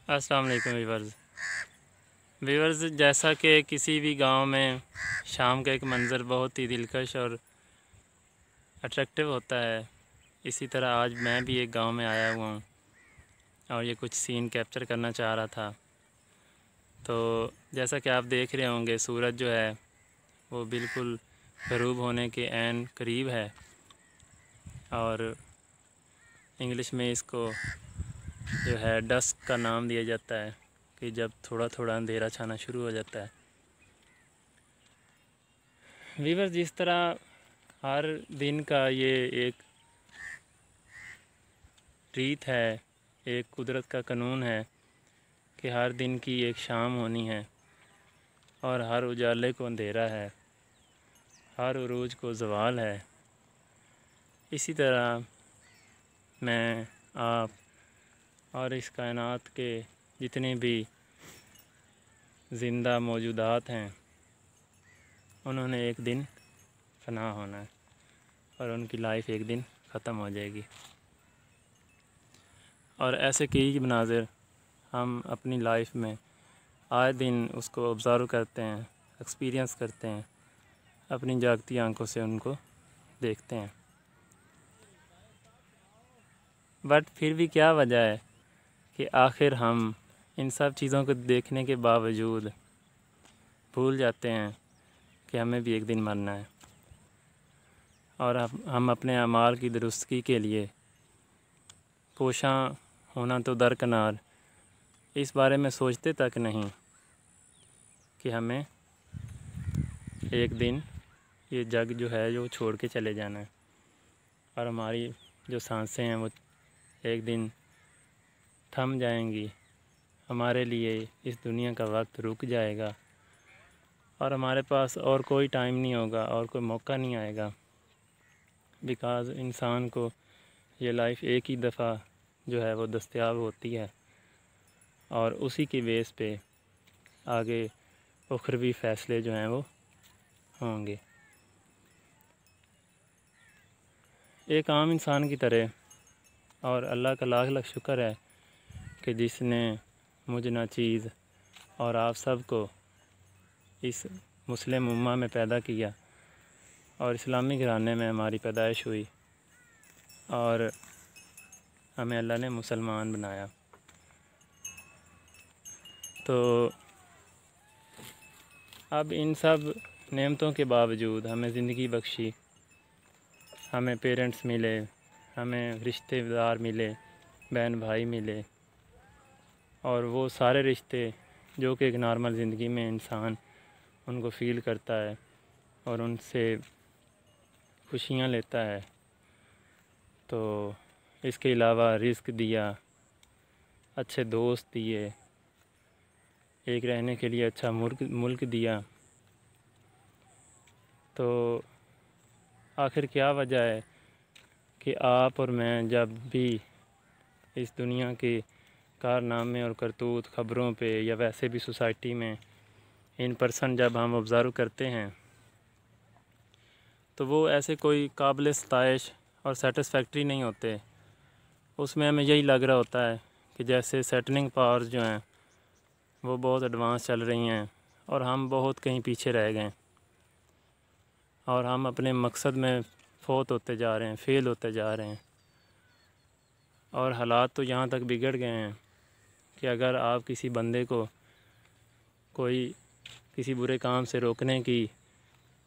अस्सलाम वालेकुम वीवर्स, जैसा कि किसी भी गांव में शाम का एक मंज़र बहुत ही दिलकश और अट्रैक्टिव होता है, इसी तरह आज मैं भी एक गांव में आया हुआ हूं और ये कुछ सीन कैप्चर करना चाह रहा था। तो जैसा कि आप देख रहे होंगे, सूरज जो है वो बिल्कुल ग़रूब होने के ऐन करीब है और इंग्लिश में इसको जो है डस्क का नाम दिया जाता है कि जब थोड़ा थोड़ा अंधेरा छाना शुरू हो जाता है। वीवर, जिस तरह हर दिन का ये एक रीत है, एक कुदरत का कानून है कि हर दिन की एक शाम होनी है और हर उजाले को अंधेरा है, हर उरूज को ज़वाल है। इसी तरह मैं, आप और इस कायनात के जितने भी ज़िंदा मौजूदात हैं, उन्होंने एक दिन फना होना है और उनकी लाइफ एक दिन ख़त्म हो जाएगी। और ऐसे कई मनाज़िर हम अपनी लाइफ में आए दिन उसको ऑब्ज़र्व करते हैं, एक्सपीरियंस करते हैं, अपनी जागती आंखों से उनको देखते हैं। बट फिर भी क्या वजह है कि आखिर हम इन सब चीज़ों को देखने के बावजूद भूल जाते हैं कि हमें भी एक दिन मरना है और हम अपने अमाल की दुरुस्तगी के लिए कोशां होना तो दरकिनार, इस बारे में सोचते तक नहीं कि हमें एक दिन ये जग जो है जो छोड़ के चले जाना है और हमारी जो सांसें हैं वो एक दिन थम जाएंगी। हमारे लिए इस दुनिया का वक्त रुक जाएगा और हमारे पास और कोई टाइम नहीं होगा और कोई मौका नहीं आएगा, बिकॉज़ इंसान को ये लाइफ एक ही दफ़ा जो है वो दस्तयाब होती है और उसी की बेस पे आगे उखरवी फ़ैसले जो हैं वो होंगे। एक आम इंसान की तरह, और अल्लाह का लाख लाख शुक्र है कि जिसने मुझे नाचीज़ और आप सब को इस मुस्लिम उम्मा में पैदा किया और इस्लामी घराने में हमारी पैदाइश हुई और हमें अल्लाह ने मुसलमान बनाया। तो अब इन सब नेमतों के बावजूद हमें ज़िंदगी बख्शी, हमें पेरेंट्स मिले, हमें रिश्तेदार मिले, बहन भाई मिले और वो सारे रिश्ते जो कि एक नॉर्मल ज़िंदगी में इंसान उनको फ़ील करता है और उनसे खुशियाँ लेता है। तो इसके अलावा रिज़्क़ दिया, अच्छे दोस्त दिए, एक रहने के लिए अच्छा मुल्क दिया। तो आखिर क्या वजह है कि आप और मैं जब भी इस दुनिया के कारनामे और करतूत ख़बरों पे या वैसे भी सोसाइटी में इन पर्सन जब हम ऑब्ज़र्व करते हैं तो वो ऐसे कोई काबिल सताइश और सेटिस्फैक्ट्री नहीं होते। उसमें हमें यही लग रहा होता है कि जैसे सेटलिंग पावर्स जो हैं वो बहुत एडवांस चल रही हैं और हम बहुत कहीं पीछे रह गए और हम अपने मकसद में फ़ौत होते जा रहे हैं, फ़ेल होते जा रहे हैं। और हालात तो यहाँ तक बिगड़ गए हैं कि अगर आप किसी बंदे को कोई किसी बुरे काम से रोकने की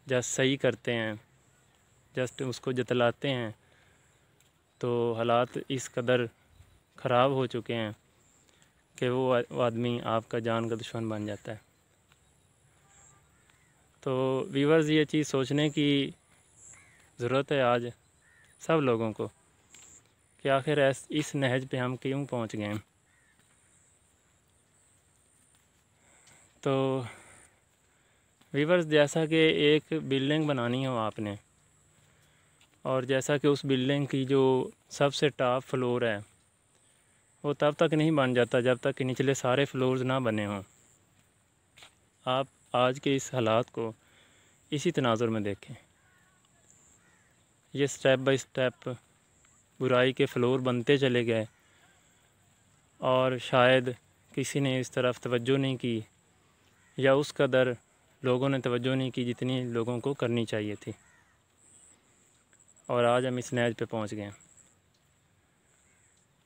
जस्ट सही करते हैं, जस्ट उसको जतलाते हैं, तो हालात इस कदर ख़राब हो चुके हैं कि वो आदमी आपका जान का दुश्मन बन जाता है। तो व्यूअर्स, ये चीज़ सोचने की ज़रूरत है आज सब लोगों को कि आखिर इस नहज पे हम क्यों पहुंच गए हैं। तो व्यूअर्स, जैसा कि एक बिल्डिंग बनानी हो आपने और जैसा कि उस बिल्डिंग की जो सबसे टॉप फ्लोर है वो तब तक नहीं बन जाता जब तक कि निचले सारे फ्लोर्स ना बने हों। आप आज के इस हालात को इसी तनाजुर में देखें। ये स्टेप बाय स्टेप बुराई के फ्लोर बनते चले गए और शायद किसी ने इस तरफ तवज्जो नहीं की, या उस कदर लोगों ने तवज्जो नहीं की जितनी लोगों को करनी चाहिए थी। और आज हम इस नैज पे पहुंच गए हैं।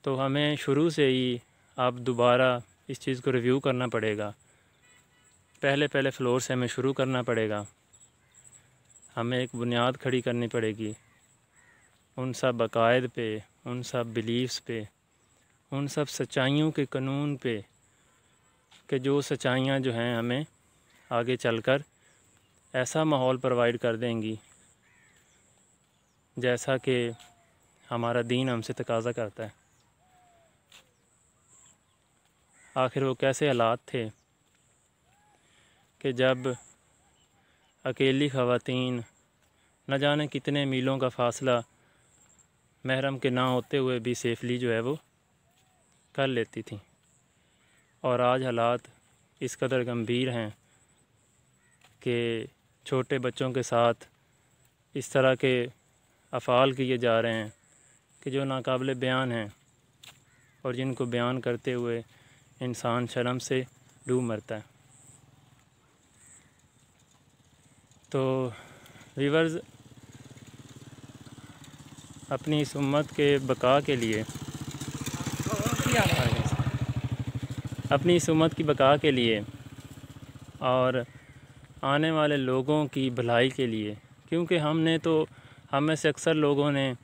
तो हमें शुरू से ही अब दोबारा इस चीज़ को रिव्यू करना पड़ेगा। पहले फ्लोर से हमें शुरू करना पड़ेगा। हमें एक बुनियाद खड़ी करनी पड़ेगी उन सब अकायद पे, उन सब बिलीव्स पे, उन सब सच्चाइयों के कानून पे, कि जो सच्चाइयाँ जो हैं हमें आगे चलकर ऐसा माहौल प्रोवाइड कर देंगी जैसा कि हमारा दीन हमसे तकाज़ा करता है। आखिर वो कैसे हालात थे कि जब अकेली ख़वातीन न जाने कितने मीलों का फ़ासला महरम के ना होते हुए भी सेफली जो है वो कर लेती थी। और आज हालात इस कदर गंभीर हैं कि छोटे बच्चों के साथ इस तरह के अफ़ाल किए जा रहे हैं कि जो नाकाबिल बयान हैं, और जिनको बयान करते हुए इंसान शर्म से डूब मरता है। तो व्यूअर्स, अपनी इस उम्मत के बका के लिए, अपनी इस उम्मत की बका के लिए और आने वाले लोगों की भलाई के लिए, क्योंकि हम में से अक्सर लोगों ने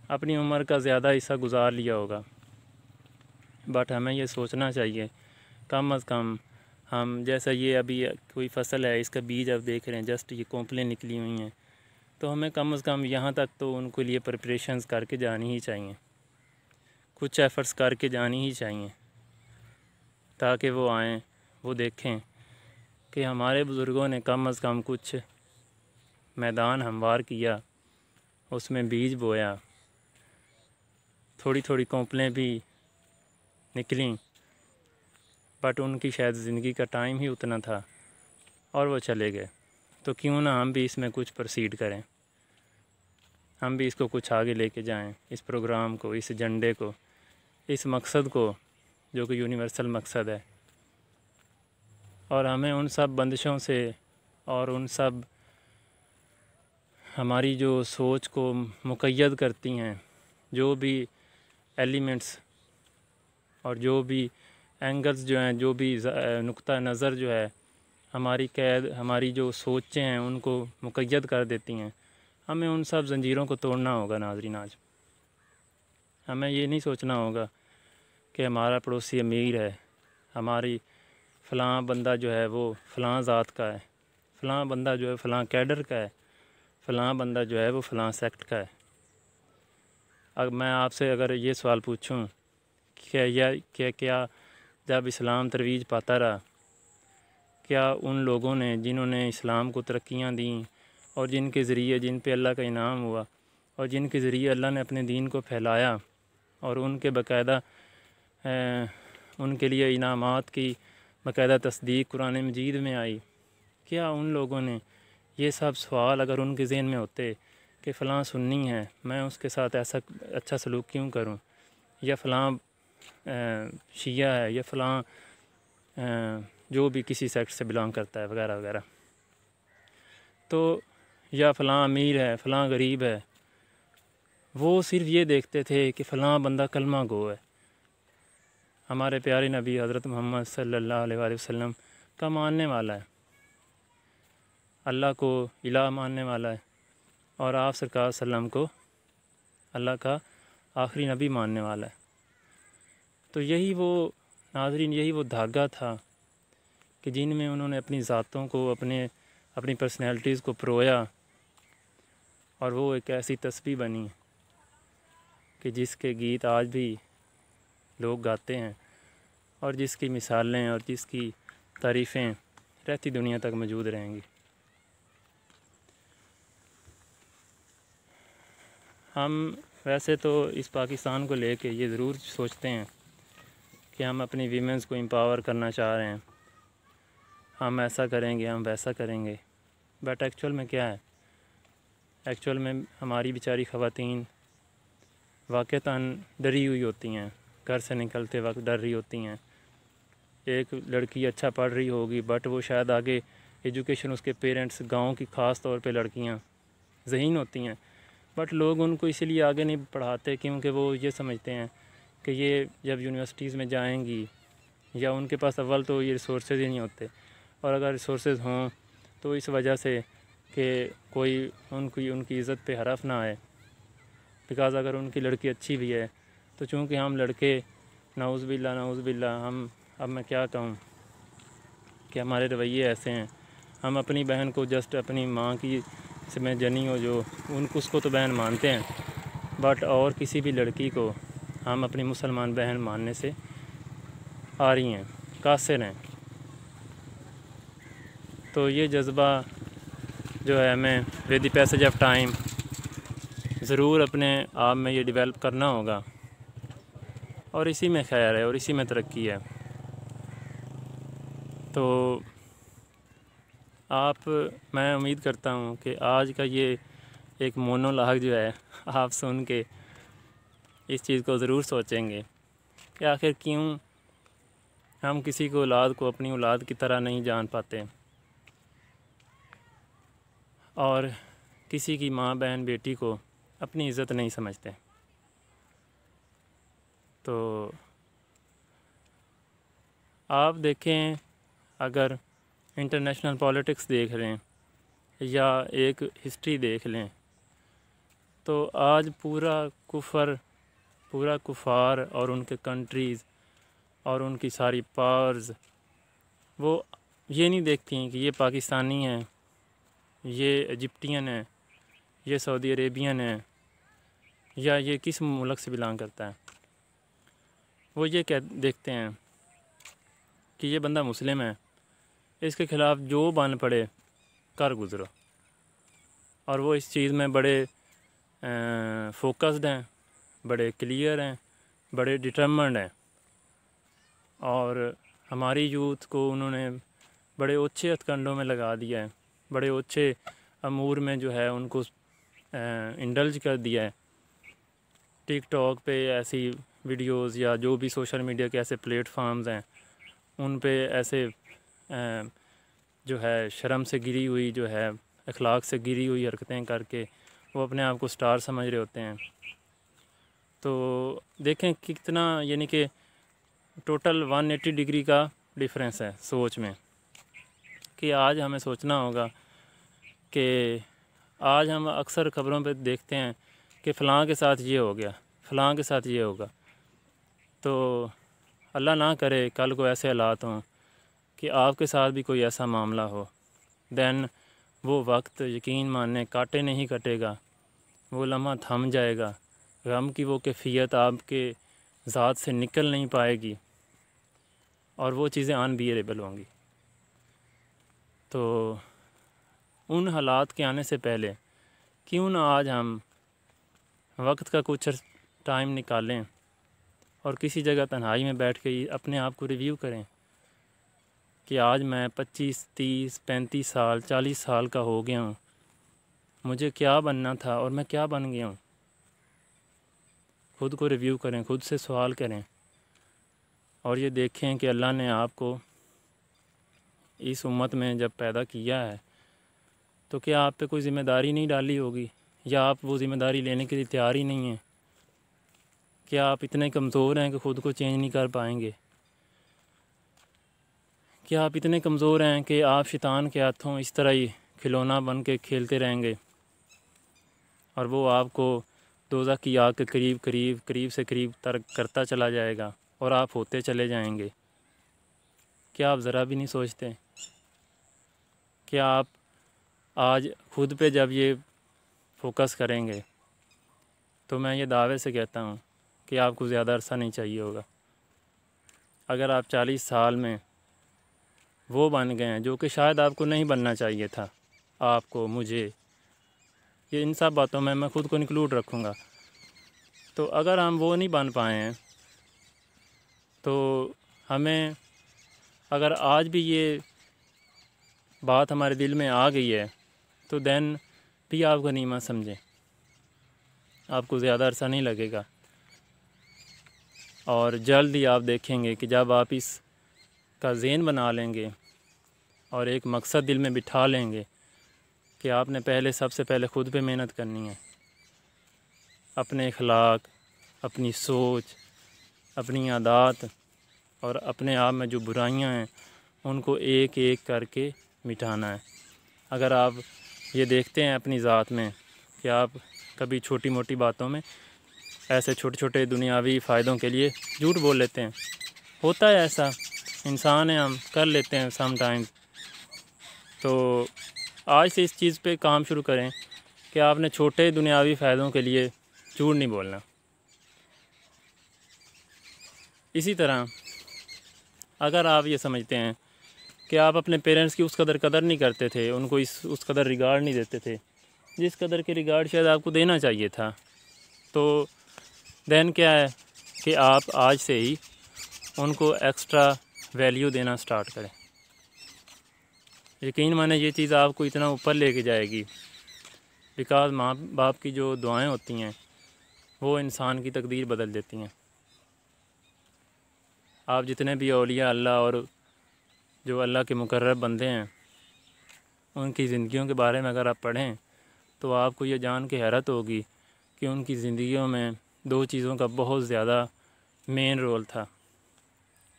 अपनी उम्र का ज़्यादा हिस्सा गुजार लिया होगा, बट हमें ये सोचना चाहिए कम अज़ कम हम, जैसा ये अभी कोई फसल है, इसका बीज आप देख रहे हैं, जस्ट ये कोंपलें निकली हुई हैं, तो हमें कम अज़ कम यहाँ तक तो उनके लिए प्रिपरेशंस करके जानी ही चाहिए, कुछ एफ़र्ट्स करके जानी ही चाहिए, ताकि वो आएँ, वो देखें कि हमारे बुज़ुर्गों ने कम अज़ कम कुछ मैदान हमवार किया, उसमें बीज बोया, थोड़ी थोड़ी कोंपलें भी निकलीं, बट उनकी शायद ज़िंदगी का टाइम ही उतना था और वो चले गए। तो क्यों ना हम भी इसमें कुछ प्रोसीड करें, हम भी इसको कुछ आगे लेके जाएं, इस प्रोग्राम को, इस एजेंडे को, इस मकसद को जो कि यूनिवर्सल मकसद है। और हमें उन सब बंदिशों से और उन सब हमारी जो सोच को मुक़य्यद करती हैं जो भी एलिमेंट्स और जो भी एंगल्स जो हैं, जो भी नुक्ता नज़र जो है, हमारी कैद, हमारी जो सोचें हैं उनको मुक़य्यद कर देती हैं, हमें उन सब ज़ंजीरों को तोड़ना होगा। नाज़रीन, आज हमें ये नहीं सोचना होगा कि हमारा पड़ोसी अमीर है, हमारी फ़लाँ बंदा जो है वो फ़लाँ ज़ात का है, फ़लाँ बंदा जो है फ़लाँ कैडर का है, फ़लाँ बंदा जो है वो फ़लाँ सेक्ट का है। अब मैं आपसे अगर ये सवाल पूछूं कि क्या जब इस्लाम तरवीज पाता रहा, क्या उन लोगों ने जिन्होंने इस्लाम को तरक्कियाँ दी और जिनके ज़रिए, जिन पे अल्लाह का इनाम हुआ और जिनके ज़रिए अल्लाह ने अपने दीन को फैलाया और उनके बाकायदा उनके लिए इनामात की बाकायदा तस्दीक कुरान मजीद में आई, क्या उन लोगों ने ये सब सवाल अगर उनके ज़हन में होते कि फ़लाँ सुन्नी है, मैं उसके साथ ऐसा अच्छा सलूक क्यों करूं, या फ़लाँ शिया है, या फ़लाँ जो भी किसी सेक्ट से बिलोंग करता है वगैरह वगैरह, तो या फ़लाँ अमीर है, फ़लाँ गरीब है, वो सिर्फ़ ये देखते थे कि फ़लाँ बंदा कलमा गो है, हमारे प्यारे नबी हज़रत मोहम्मद सल्लल्लाहु अलैहि वसल्लम का मानने वाला है, अल्लाह को इलाह मानने वाला है, और आप सरकार सल्लम को अल्लाह का आखिरी नबी मानने वाला है। तो यही वो नाज़रीन, यही वो धागा था कि जिनमें उन्होंने अपनी ज़ातों को, अपनी पर्सनैलिटीज़ को परोया, और वो एक ऐसी तस्बीह बनी कि जिसके गीत आज भी लोग गाते हैं और जिसकी मिसालें और जिसकी तारीफ़ें रहती दुनिया तक मौजूद रहेंगी। हम वैसे तो इस पाकिस्तान को लेके ये ज़रूर सोचते हैं कि हम अपनी वीमेंस को एम्पावर करना चाह रहे हैं, हम ऐसा करेंगे, हम वैसा करेंगे, बट एक्चुअल में क्या है, एक्चुअल में हमारी बेचारी ख़वातीन वाक़तन डरी हुई होती हैं, घर से निकलते वक्त डर रही होती हैं, एक लड़की अच्छा पढ़ रही होगी बट वो शायद आगे एजुकेशन उसके पेरेंट्स गांव की ख़ास तौर पे लड़कियां ज़हीन होती हैं, बट लोग उनको इसीलिए आगे नहीं पढ़ाते क्योंकि वो ये समझते हैं कि ये जब यूनिवर्सिटीज़ में जाएंगी या उनके पास अव्वल तो ये रिसोर्सेज ही नहीं होते, और अगर रिसोर्सेज हों तो इस वजह से कि कोई उनकी इज़्ज़त पे हरफ ना आए। बिकॉज़ अगर उनकी लड़की अच्छी भी है तो चूँकि हम लड़के नाउज़ बिल्ला हम, अब मैं क्या कहूँ कि हमारे रवैये ऐसे हैं, हम अपनी बहन को जस्ट अपनी माँ की से मैं जनी हो जो उसको तो बहन मानते हैं, बट और किसी भी लड़की को हम अपनी मुसलमान बहन मानने से आ रही हैं, कासिर हैं। तो ये जज्बा जो है हमें with the passage of time ज़रूर अपने आप में ये डेवलप करना होगा, और इसी में खैर है और इसी में तरक्की है। तो मैं उम्मीद करता हूँ कि आज का ये एक मोनोलॉग जो है आप सुन के इस चीज़ को ज़रूर सोचेंगे कि आखिर क्यों हम किसी को औलाद को अपनी औलाद की तरह नहीं जान पाते और किसी की माँ बहन बेटी को अपनी इज़्ज़त नहीं समझते। तो आप देखें, अगर इंटरनेशनल पॉलिटिक्स देख लें या एक हिस्ट्री देख लें तो आज पूरा कुफार और उनके कंट्रीज़ और उनकी सारी पावर्स वो ये नहीं देखती हैं कि ये पाकिस्तानी है, ये इजिप्टियन है, ये सऊदी अरेबियन है, या ये किस मुल्क से बिलोंग करता है। वो ये देखते हैं कि ये बंदा मुस्लिम है, इसके ख़िलाफ़ जो बन पड़े कर गुज़रो, और वो इस चीज़ में बड़े फोकस्ड हैं, बड़े क्लियर हैं, बड़े डिटरमिन्ड हैं। और हमारी यूथ को उन्होंने बड़े ओछे हथकंडों में लगा दिया है, बड़े ओछे अमूर में जो है उनको इंडल्ज कर दिया है। टिकटॉक पे ऐसी वीडियोस या जो भी सोशल मीडिया के ऐसे प्लेटफार्म्स हैं उन पे ऐसे जो है शर्म से गिरी हुई, जो है अखलाक से गिरी हुई हरकतें करके वो अपने आप को स्टार समझ रहे होते हैं। तो देखें कितना, यानी कि टोटल 180 डिग्री का डिफरेंस है सोच में, कि आज हमें सोचना होगा कि आज हम अक्सर ख़बरों पे देखते हैं कि फ़लाँ के साथ ये हो गया, फ़लाँ के साथ ये होगा। तो अल्लाह ना करे कल को ऐसे हालात हों कि आपके साथ भी कोई ऐसा मामला हो, दैन वो वक्त यकीन मानने काटे नहीं कटेगा, वो लम्हा थम जाएगा, गम की वो कैफियत आपके ज़ात से निकल नहीं पाएगी और वो चीज़ें अनबियरेबल होंगी। तो उन हालात के आने से पहले क्यों ना आज हम वक्त का कुछ टाइम निकालें और किसी जगह तन्हाई में बैठ के अपने आप को रिव्यू करें कि आज मैं 25, 30, 35 साल, 40 साल का हो गया हूँ, मुझे क्या बनना था और मैं क्या बन गया हूँ। खुद को रिव्यू करें, खुद से सवाल करें और ये देखें कि अल्लाह ने आपको इस उम्मत में जब पैदा किया है तो क्या आप पे कोई ज़िम्मेदारी नहीं डाली होगी, या आप वो ज़िम्मेदारी लेने के लिए तैयार ही नहीं हैं। क्या आप इतने कमज़ोर हैं कि ख़ुद को चेंज नहीं कर पाएंगे। क्या आप इतने कमज़ोर हैं कि आप शैतान के हाथों इस तरह ही खिलौना बन के खेलते रहेंगे और वो आपको दोज़ख की आग के करीब से करीब तरक करता चला जाएगा और आप होते चले जाएंगे। क्या आप ज़रा भी नहीं सोचते? क्या आप आज खुद पे जब ये फोकस करेंगे तो मैं ये दावे से कहता हूँ कि आपको ज़्यादा अरसा नहीं चाहिए होगा। अगर आप 40 साल में वो बन गए हैं जो कि शायद आपको नहीं बनना चाहिए था, आपको, मुझे, ये इन सब बातों में मैं ख़ुद को इंक्लूड रखूँगा, तो अगर हम वो नहीं बन पाए हैं तो हमें, अगर आज भी ये बात हमारे दिल में आ गई है तो दैन भी आप गनीमत समझें, आपको ज़्यादा अरसा नहीं लगेगा और जल्द ही आप देखेंगे कि जब आप इस का ज़हन बना लेंगे और एक मकसद दिल में बिठा लेंगे कि आपने सबसे पहले ख़ुद पे मेहनत करनी है, अपने अखलाक, अपनी सोच, अपनी आदत और अपने आप में जो बुराइयां हैं उनको एक एक करके मिटाना है। अगर आप ये देखते हैं अपनी ज़ात में कि आप कभी छोटी मोटी बातों में ऐसे छोटे छोटे दुनियावी फ़ायदों के लिए झूठ बोल लेते हैं, होता है ऐसा, इंसान है, हम कर लेते हैं समटाइम्स। तो आज से इस चीज़ पे काम शुरू करें कि आपने छोटे दुनियावी फ़ायदों के लिए झूठ नहीं बोलना। इसी तरह अगर आप ये समझते हैं कि आप अपने पेरेंट्स की उस कदर नहीं करते थे, उनको उस कदर रिगार्ड नहीं देते थे जिस कदर के रिगार्ड शायद आपको देना चाहिए था, तो देन क्या है कि आप आज से ही उनको एक्स्ट्रा वैल्यू देना स्टार्ट करें। यकीन माने ये चीज़ आपको इतना ऊपर लेके जाएगी, बिकॉज़ माँ बाप की जो दुआएं होती हैं वो इंसान की तकदीर बदल देती हैं। आप जितने भी औलिया अल्लाह और जो अल्लाह के मुकर्रब बंदे हैं उनकी ज़िंदगियों के बारे में अगर आप पढ़ें तो आपको ये जान के हैरत होगी कि उनकी ज़िंदगियों में दो चीज़ों का बहुत ज़्यादा मेन रोल था।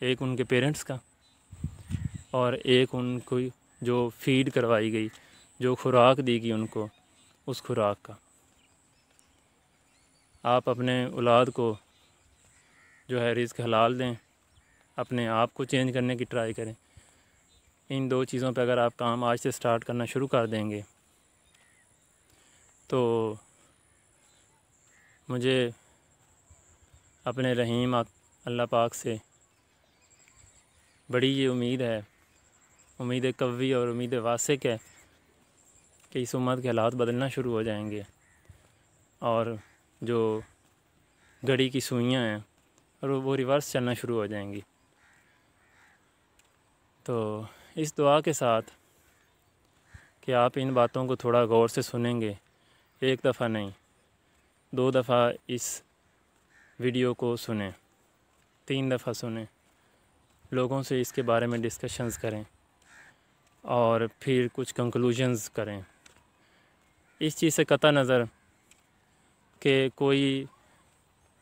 एक उनके पेरेंट्स का और एक उनको जो फीड करवाई गई, जो खुराक दी गई उनको, उस खुराक का। आप अपने औलाद को जो है रिज़्क़ हलाल दें, अपने आप को चेंज करने की ट्राई करें। इन दो चीज़ों पे अगर आप काम आज से स्टार्ट करना शुरू कर देंगे तो मुझे अपने रहीम अल्लाह पाक से बड़ी ये उम्मीद कवी और उम्मीद वासिक है कि इस उम्मत के हालात बदलना शुरू हो जाएंगे और जो घड़ी की सुइयां हैं और वो रिवर्स चलना शुरू हो जाएंगी। तो इस दुआ के साथ कि आप इन बातों को थोड़ा गौर से सुनेंगे, एक दफ़ा नहीं 2 दफ़ा इस वीडियो को सुनें, 3 दफ़ा सुनें, लोगों से इसके बारे में डिस्कशंस करें और फिर कुछ कंक्लूजन्स करें। इस चीज़ से कतई नज़र कि कोई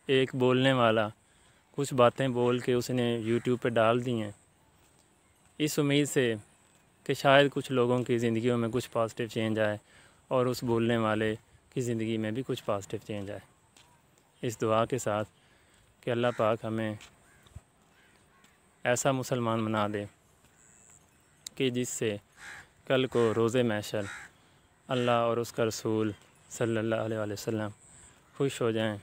एक बोलने वाला कुछ बातें बोल के उसने यूट्यूब पे डाल दी हैं, इस उम्मीद से कि शायद कुछ लोगों की ज़िंदगियों में कुछ पॉजिटिव चेंज आए और उस बोलने वाले की ज़िंदगी में भी कुछ पॉजिटिव चेंज आए। इस दुआ के साथ कि अल्लाह पाक हमें ऐसा मुसलमान बना दे कि जिससे कल को रोज़े महशर अल्लाह और उसका रसूल सल्लल्लाहु अलैहि वसल्लम खुश हो जाएं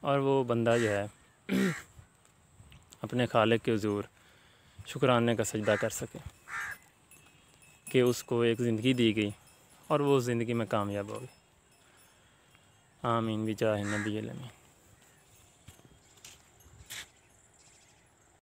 और वो बंदा जो है अपने खालिक के हुज़ूर शुक्राने का सजदा कर सके कि उसको एक ज़िंदगी दी गई और वो ज़िंदगी में कामयाब हो गई। आमीन बिजाह नबी अमीन।